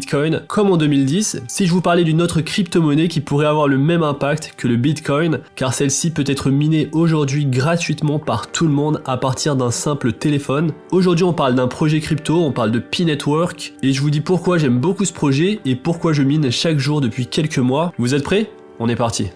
Bitcoin comme en 2010 si je vous parlais d'une autre crypto-monnaie qui pourrait avoir le même impact que le Bitcoin, car celle-ci peut être minée aujourd'hui gratuitement par tout le monde à partir d'un simple téléphone. Aujourd'hui on parle d'un projet crypto, on parle de Pi Network, et je vous dis pourquoi j'aime beaucoup ce projet et pourquoi je mine chaque jour depuis quelques mois. Vous êtes prêts? On est parti.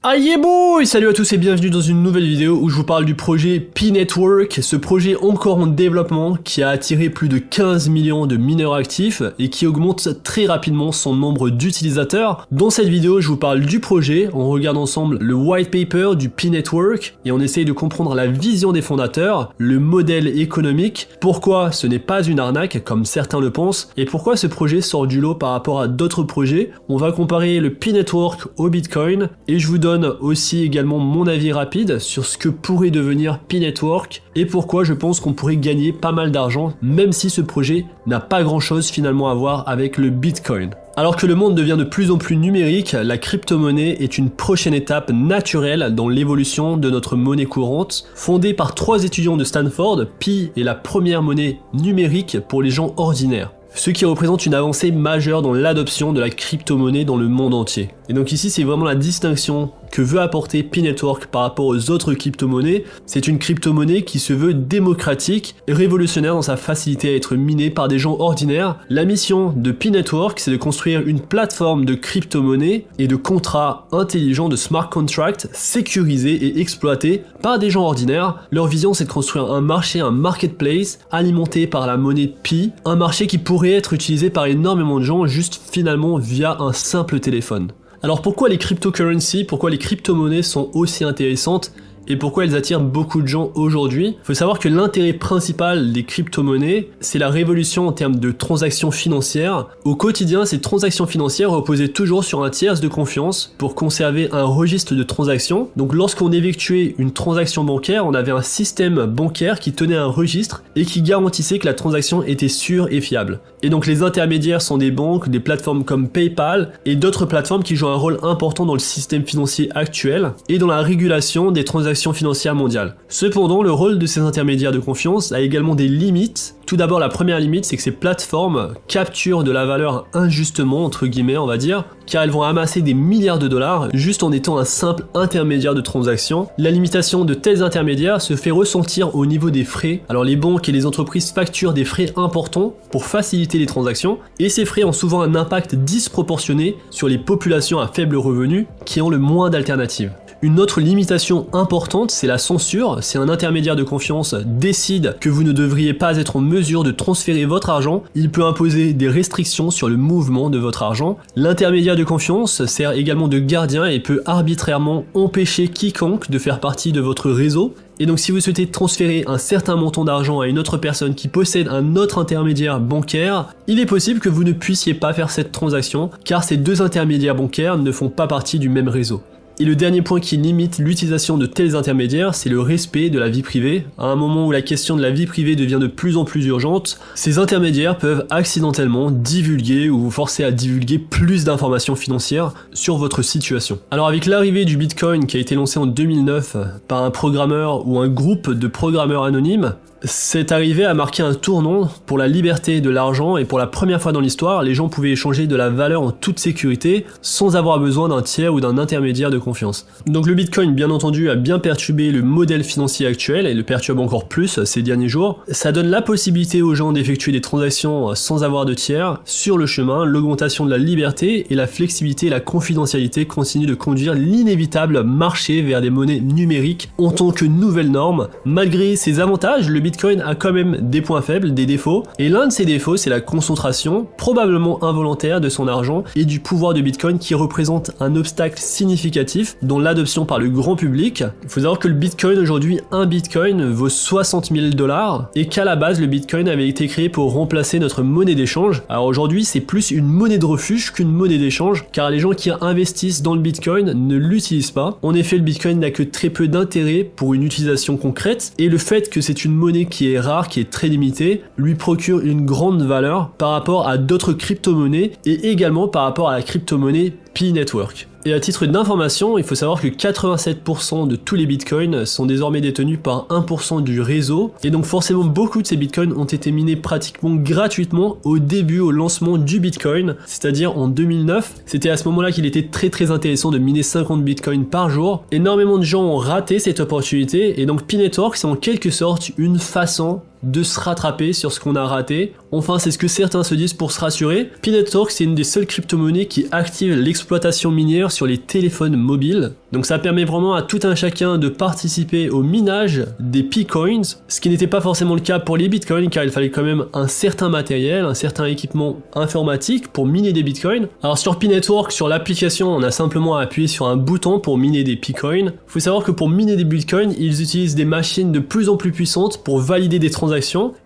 Aïe boy! Salut à tous et bienvenue dans une nouvelle vidéo où je vous parle du projet Pi Network, ce projet encore en développement qui a attiré plus de 15 millions de mineurs actifs et qui augmente très rapidement son nombre d'utilisateurs. Dans cette vidéo, je vous parle du projet, on regarde ensemble le white paper du Pi Network et on essaye de comprendre la vision des fondateurs, le modèle économique, pourquoi ce n'est pas une arnaque comme certains le pensent et pourquoi ce projet sort du lot par rapport à d'autres projets. On va comparer le Pi Network au Bitcoin et je vous donne aussi également mon avis rapide sur ce que pourrait devenir Pi Network et pourquoi je pense qu'on pourrait gagner pas mal d'argent même si ce projet n'a pas grand chose finalement à voir avec le Bitcoin. Alors que le monde devient de plus en plus numérique, la crypto-monnaie est une prochaine étape naturelle dans l'évolution de notre monnaie courante. Fondée par 3 étudiants de Stanford, Pi est la première monnaie numérique pour les gens ordinaires, ce qui représente une avancée majeure dans l'adoption de la crypto-monnaie dans le monde entier. Et donc ici c'est vraiment la distinction que veut apporter Pi Network par rapport aux autres crypto-monnaies. C'est une crypto-monnaie qui se veut démocratique et révolutionnaire dans sa facilité à être minée par des gens ordinaires. La mission de Pi Network, c'est de construire une plateforme de crypto-monnaie et de contrats intelligents, de smart contracts sécurisés et exploités par des gens ordinaires. Leur vision, c'est de construire un marché, un marketplace alimenté par la monnaie Pi, un marché qui pourrait être utilisé par énormément de gens juste finalement via un simple téléphone. Alors pourquoi les cryptocurrencies, pourquoi les crypto-monnaies sont aussi intéressantes et pourquoi elles attirent beaucoup de gens aujourd'hui? Il faut savoir que l'intérêt principal des crypto-monnaies, c'est la révolution en termes de transactions financières. Au quotidien, ces transactions financières reposaient toujours sur un tiers de confiance pour conserver un registre de transactions. Donc lorsqu'on effectuait une transaction bancaire, on avait un système bancaire qui tenait un registre et qui garantissait que la transaction était sûre et fiable. Et donc les intermédiaires sont des banques, des plateformes comme PayPal et d'autres plateformes qui jouent un rôle important dans le système financier actuel et dans la régulation des transactions financières mondiales. Cependant, le rôle de ces intermédiaires de confiance a également des limites. Tout d'abord, la première limite, c'est que ces plateformes capturent de la valeur injustement, entre guillemets, on va dire, car elles vont amasser des milliards de dollars juste en étant un simple intermédiaire de transaction. La limitation de tels intermédiaires se fait ressentir au niveau des frais. Alors les banques et les entreprises facturent des frais importants pour faciliter les transactions, et ces frais ont souvent un impact disproportionné sur les populations à faible revenu qui ont le moins d'alternatives. Une autre limitation importante, c'est la censure. Si un intermédiaire de confiance décide que vous ne devriez pas être en mesure de transférer votre argent, il peut imposer des restrictions sur le mouvement de votre argent. L'intermédiaire de confiance sert également de gardien et peut arbitrairement empêcher quiconque de faire partie de votre réseau. Et donc si vous souhaitez transférer un certain montant d'argent à une autre personne qui possède un autre intermédiaire bancaire, il est possible que vous ne puissiez pas faire cette transaction car ces 2 intermédiaires bancaires ne font pas partie du même réseau. Et le dernier point qui limite l'utilisation de tels intermédiaires, c'est le respect de la vie privée. À un moment où la question de la vie privée devient de plus en plus urgente, ces intermédiaires peuvent accidentellement divulguer ou vous forcer à divulguer plus d'informations financières sur votre situation. Alors avec l'arrivée du Bitcoin qui a été lancé en 2009 par un programmeur ou un groupe de programmeurs anonymes, cette arrivée a marqué un tournant pour la liberté de l'argent et pour la première fois dans l'histoire, les gens pouvaient échanger de la valeur en toute sécurité sans avoir besoin d'un tiers ou d'un intermédiaire de confiance. Donc le Bitcoin, bien entendu, a bien perturbé le modèle financier actuel et le perturbe encore plus ces derniers jours. Ça donne la possibilité aux gens d'effectuer des transactions sans avoir de tiers. Sur le chemin, l'augmentation de la liberté et la flexibilité et la confidentialité continuent de conduire l'inévitable marché vers des monnaies numériques en tant que nouvelle norme. Malgré ces avantages, le Bitcoin a quand même des points faibles, des défauts, et l'un de ces défauts c'est la concentration, probablement involontaire, de son argent et du pouvoir de Bitcoin qui représente un obstacle significatif dans l'adoption par le grand public. Il faut savoir que le Bitcoin aujourd'hui, un Bitcoin vaut 60 000 $, et qu'à la base le Bitcoin avait été créé pour remplacer notre monnaie d'échange. Alors aujourd'hui c'est plus une monnaie de refuge qu'une monnaie d'échange, car les gens qui investissent dans le Bitcoin ne l'utilisent pas. En effet, le Bitcoin n'a que très peu d'intérêt pour une utilisation concrète, et le fait que c'est une monnaie qui est rare, qui est très limitée, lui procure une grande valeur par rapport à d'autres crypto-monnaies et également par rapport à la crypto-monnaie Pi Network. Et à titre d'information, il faut savoir que 87% de tous les bitcoins sont désormais détenus par 1% du réseau, et donc forcément beaucoup de ces bitcoins ont été minés pratiquement gratuitement au début, au lancement du bitcoin, c'est-à-dire en 2009. C'était à ce moment-là qu'il était très intéressant de miner 50 bitcoins par jour. Énormément de gens ont raté cette opportunité, et donc P-Network c'est en quelque sorte une façon de se rattraper sur ce qu'on a raté. Enfin, c'est ce que certains se disent pour se rassurer. P-Network, c'est une des seules crypto-monnaies qui active l'exploitation minière sur les téléphones mobiles. Donc ça permet vraiment à tout un chacun de participer au minage des P-Coins, ce qui n'était pas forcément le cas pour les Bitcoins, car il fallait quand même un certain matériel, un certain équipement informatique pour miner des Bitcoins. Alors sur P-Network, sur l'application, on a simplement à appuyer sur un bouton pour miner des P-Coins. Il faut savoir que pour miner des Bitcoins, ils utilisent des machines de plus en plus puissantes pour valider des transactions.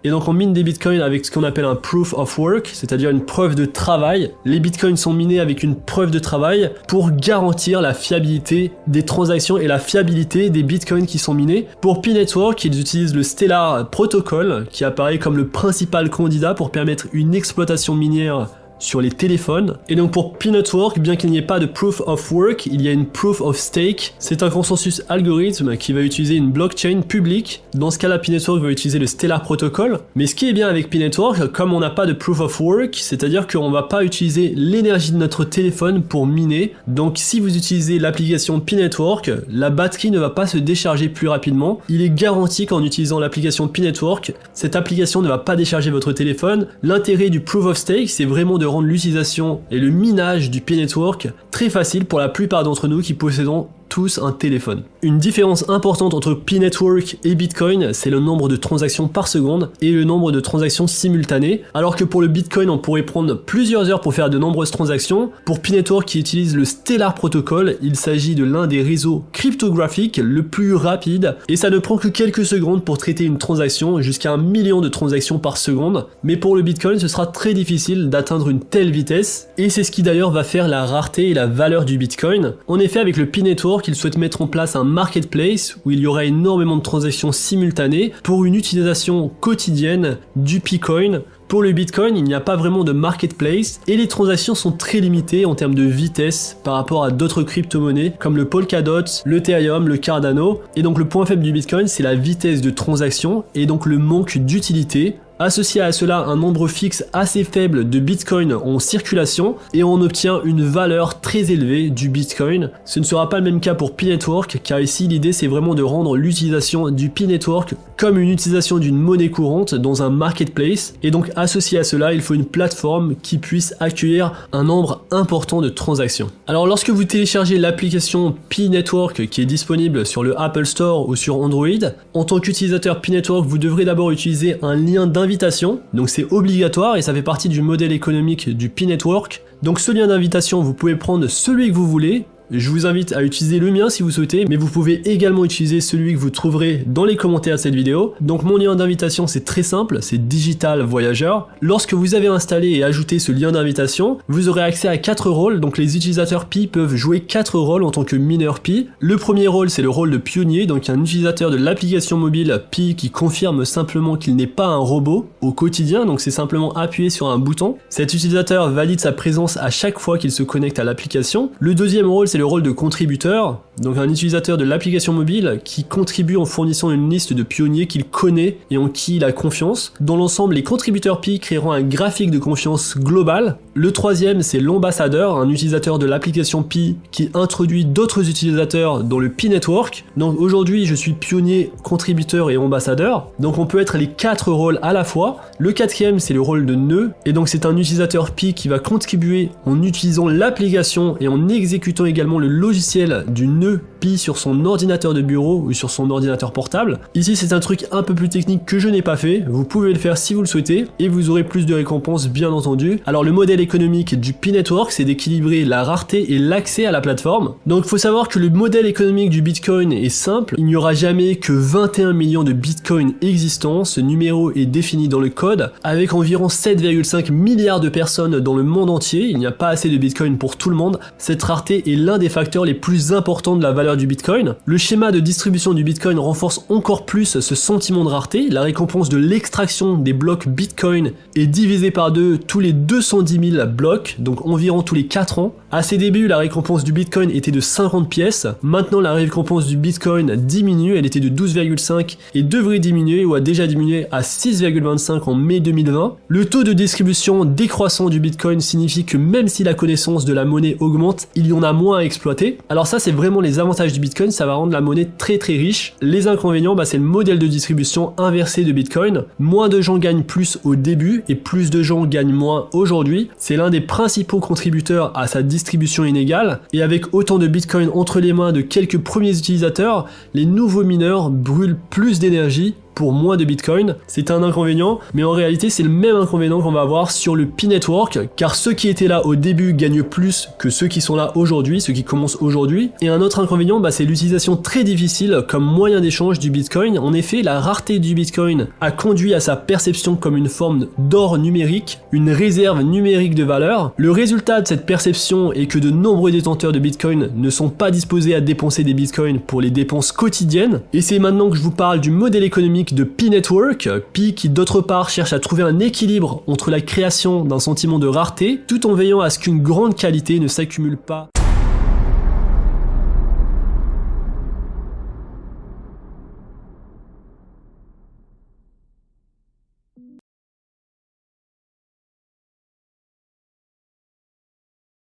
Et donc on mine des bitcoins avec ce qu'on appelle un proof of work, c'est-à-dire une preuve de travail. Les bitcoins sont minés avec une preuve de travail pour garantir la fiabilité des transactions et la fiabilité des bitcoins qui sont minés. Pour P-Network, ils utilisent le Stellar Protocol qui apparaît comme le principal candidat pour permettre une exploitation minière sur les téléphones. Et donc pour P-Network, bien qu'il n'y ait pas de proof of work, il y a une proof of stake. C'est un consensus algorithme qui va utiliser une blockchain publique. Dans ce cas-là, P-Network va utiliser le Stellar Protocol. Mais ce qui est bien avec P-Network, comme on n'a pas de proof of work, c'est-à-dire qu'on va pas utiliser l'énergie de notre téléphone pour miner. Donc si vous utilisez l'application P-Network, la batterie ne va pas se décharger plus rapidement. Il est garanti qu'en utilisant l'application P-Network, cette application ne va pas décharger votre téléphone. L'intérêt du proof of stake, c'est vraiment de rendre l'utilisation et le minage du P-Network très facile pour la plupart d'entre nous qui possédons tous un téléphone. Une différence importante entre P-Network et Bitcoin, c'est le nombre de transactions par seconde et le nombre de transactions simultanées. Alors que pour le Bitcoin, on pourrait prendre plusieurs heures pour faire de nombreuses transactions, pour P-Network qui utilise le Stellar Protocol, il s'agit de l'un des réseaux cryptographiques le plus rapide et ça ne prend que quelques secondes pour traiter une transaction, jusqu'à 1 million de transactions par seconde. Mais pour le Bitcoin, ce sera très difficile d'atteindre une telle vitesse et c'est ce qui d'ailleurs va faire la rareté et la valeur du Bitcoin. En effet, avec le P-Network, il souhaite mettre en place un marketplace où il y aura énormément de transactions simultanées pour une utilisation quotidienne du P-Coin. Pour le Bitcoin, il n'y a pas vraiment de marketplace et les transactions sont très limitées en termes de vitesse par rapport à d'autres crypto-monnaies comme le Polkadot, l'Ethereum, le Cardano. Et donc le point faible du Bitcoin, c'est la vitesse de transaction et donc le manque d'utilité. Associé à cela un nombre fixe assez faible de Bitcoin en circulation et on obtient une valeur très élevée du Bitcoin. Ce ne sera pas le même cas pour P-Network car ici l'idée c'est vraiment de rendre l'utilisation du P-Network comme une utilisation d'une monnaie courante dans un marketplace et donc associé à cela il faut une plateforme qui puisse accueillir un nombre important de transactions. Alors lorsque vous téléchargez l'application P-Network qui est disponible sur le Apple Store ou sur Android, en tant qu'utilisateur P-Network vous devrez d'abord utiliser un lien d'invitation, donc c'est obligatoire et ça fait partie du modèle économique du P-Network. Donc ce lien d'invitation vous pouvez prendre celui que vous voulez. Je vous invite à utiliser le mien si vous souhaitez, mais vous pouvez également utiliser celui que vous trouverez dans les commentaires de cette vidéo. Donc mon lien d'invitation c'est très simple, c'est Digital Voyageur. Lorsque vous avez installé et ajouté ce lien d'invitation, vous aurez accès à 4 rôles, donc les utilisateurs Pi peuvent jouer 4 rôles en tant que mineur Pi. Le premier rôle c'est le rôle de pionnier, donc un utilisateur de l'application mobile Pi qui confirme simplement qu'il n'est pas un robot au quotidien, donc c'est simplement appuyer sur un bouton. Cet utilisateur valide sa présence à chaque fois qu'il se connecte à l'application. Le deuxième rôle c'est le rôle de contributeur, donc un utilisateur de l'application mobile qui contribue en fournissant une liste de pionniers qu'il connaît et en qui il a confiance. Dans l'ensemble, les contributeurs Pi créeront un graphique de confiance global. Le troisième, c'est l'ambassadeur, un utilisateur de l'application Pi qui introduit d'autres utilisateurs dans le Pi Network. Donc aujourd'hui, je suis pionnier, contributeur et ambassadeur. Donc on peut être les 4 rôles à la fois. Le quatrième, c'est le rôle de nœud, et donc c'est un utilisateur Pi qui va contribuer en utilisant l'application et en exécutant également le logiciel du nœud Pi sur son ordinateur de bureau ou sur son ordinateur portable. Ici c'est un truc un peu plus technique que je n'ai pas fait, vous pouvez le faire si vous le souhaitez et vous aurez plus de récompenses bien entendu. Alors le modèle économique du P-Network c'est d'équilibrer la rareté et l'accès à la plateforme. Donc il faut savoir que le modèle économique du Bitcoin est simple, il n'y aura jamais que 21 millions de Bitcoin existants, ce numéro est défini dans le code, avec environ 7,5 milliards de personnes dans le monde entier, il n'y a pas assez de Bitcoin pour tout le monde, cette rareté est l'un des facteurs les plus importants de la valeur du Bitcoin. Le schéma de distribution du Bitcoin renforce encore plus ce sentiment de rareté. La récompense de l'extraction des blocs Bitcoin est divisée par 2 tous les 210 000 blocs, donc environ tous les 4 ans. À ses débuts, la récompense du Bitcoin était de 50 pièces. Maintenant, la récompense du Bitcoin diminue, elle était de 12,5 et devrait diminuer ou a déjà diminué à 6,25 en mai 2020. Le taux de distribution décroissant du Bitcoin signifie que même si la connaissance de la monnaie augmente, il y en a moins à exploiter. Alors ça, c'est vraiment les avantages du Bitcoin, ça va rendre la monnaie très très riche. Les inconvénients, c'est le modèle de distribution inversé de Bitcoin. Moins de gens gagnent plus au début et plus de gens gagnent moins aujourd'hui. C'est l'un des principaux contributeurs à sa distribution inégale. Et avec autant de Bitcoin entre les mains de quelques premiers utilisateurs, les nouveaux mineurs brûlent plus d'énergie pour moins de Bitcoin. C'est un inconvénient, mais en réalité c'est le même inconvénient qu'on va avoir sur le P-Network, car ceux qui étaient là au début gagnent plus que ceux qui sont là aujourd'hui, ceux qui commencent aujourd'hui. Et un autre inconvénient, c'est l'utilisation très difficile comme moyen d'échange du Bitcoin. En effet, la rareté du Bitcoin a conduit à sa perception comme une forme d'or numérique, une réserve numérique de valeur. Le résultat de cette perception est que de nombreux détenteurs de Bitcoin ne sont pas disposés à dépenser des Bitcoins pour les dépenses quotidiennes. Et c'est maintenant que je vous parle du modèle économique de P-Network, Pi qui d'autre part cherche à trouver un équilibre entre la création d'un sentiment de rareté tout en veillant à ce qu'une grande qualité ne s'accumule pas.